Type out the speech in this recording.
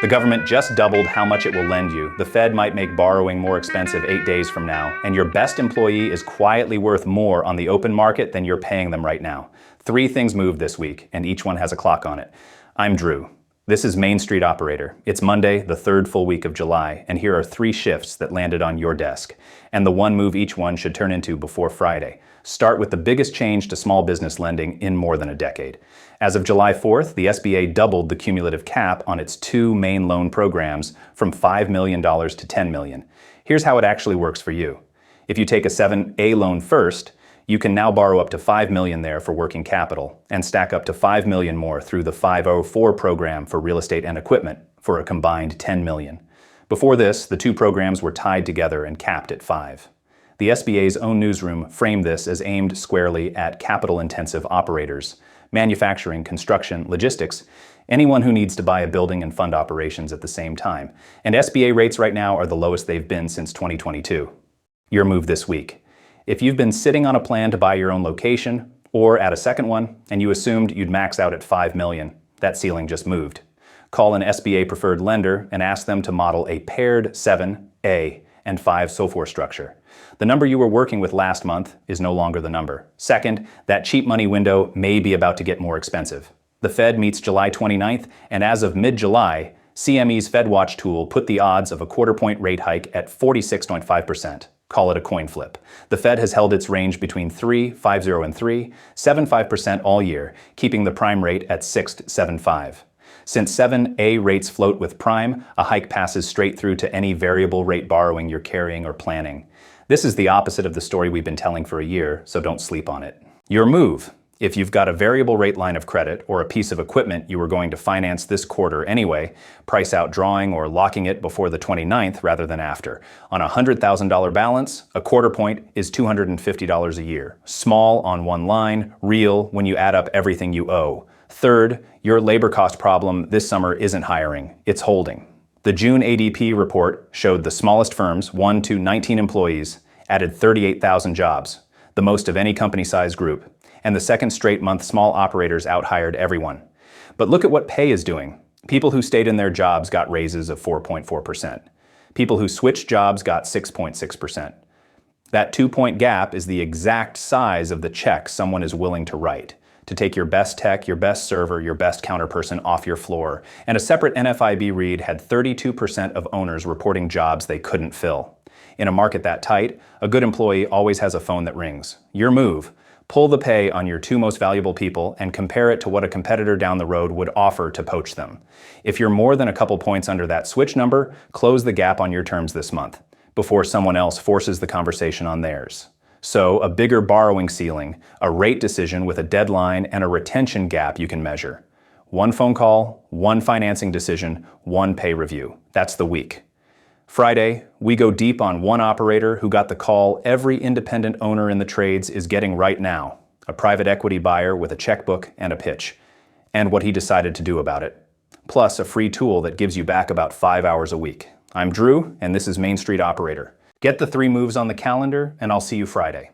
The government just doubled how much it will lend you. The Fed might make borrowing more expensive 8 days from now, and your best employee is quietly worth more on the open market than you're paying them right now. 3 things moved this week, and each one has a clock on it. I'm Drew. This is Main Street Operator. It's Monday, the 3rd full week of July, and here are 3 shifts that landed on your desk, and the one move each one should turn into before Friday. Start with the biggest change to small business lending in more than a decade. As of July 4th, the SBA doubled the cumulative cap on its 2 main loan programs from $5 million to $10 million. Here's how it actually works for you. If you take a 7A loan first, you can now borrow up to $5 million there for working capital and stack up to $5 million more through the 504 program for real estate and equipment for a combined $10 million. Before this, the 2 programs were tied together and capped at 5. The SBA's own newsroom framed this as aimed squarely at capital-intensive operators, manufacturing, construction, logistics, anyone who needs to buy a building and fund operations at the same time. And SBA rates right now are the lowest they've been since 2022. Your move this week. If you've been sitting on a plan to buy your own location, or add a second one, and you assumed you'd max out at $5 million, that ceiling just moved. Call an SBA preferred lender and ask them to model a paired 7A and 5 SOFR structure. The number you were working with last month is no longer the number. Second, that cheap money window may be about to get more expensive. The Fed meets July 29th, and as of mid-July, CME's FedWatch tool put the odds of a quarter-point rate hike at 46.5%. Call it a coin flip. The Fed has held its range between 3.50 and 3.75% all year, keeping the prime rate at 6.75. Since 7A rates float with prime, a hike passes straight through to any variable rate borrowing you're carrying or planning. This is the opposite of the story we've been telling for a year, so don't sleep on it. Your move. If you've got a variable rate line of credit or a piece of equipment you were going to finance this quarter anyway, price out drawing or locking it before the 29th rather than after. On a $100,000 balance, a quarter point is $250 a year. Small on one line, real when you add up everything you owe. Third, your labor cost problem this summer isn't hiring, it's holding. The June ADP report showed the smallest firms, 1 to 19 employees, added 38,000 jobs, the most of any company size group. And the second straight month small operators outhired everyone. But look at what pay is doing. People who stayed in their jobs got raises of 4.4%. People who switched jobs got 6.6%. That 2-point gap is the exact size of the check someone is willing to write to take your best tech, your best server, your best counterperson off your floor. And a separate NFIB read had 32% of owners reporting jobs they couldn't fill. In a market that tight, a good employee always has a phone that rings. Your move. Pull the pay on your 2 most valuable people and compare it to what a competitor down the road would offer to poach them. If you're more than a couple points under that switch number, close the gap on your terms this month before someone else forces the conversation on theirs. So a bigger borrowing ceiling, a rate decision with a deadline, and a retention gap you can measure. 1 phone call, 1 financing decision, 1 pay review. That's the week. Friday, we go deep on one operator who got the call every independent owner in the trades is getting right now, a private equity buyer with a checkbook and a pitch, and what he decided to do about it. Plus a free tool that gives you back about 5 hours a week. I'm Drew, and this is Main Street Operator. Get the 3 moves on the calendar, and I'll see you Friday.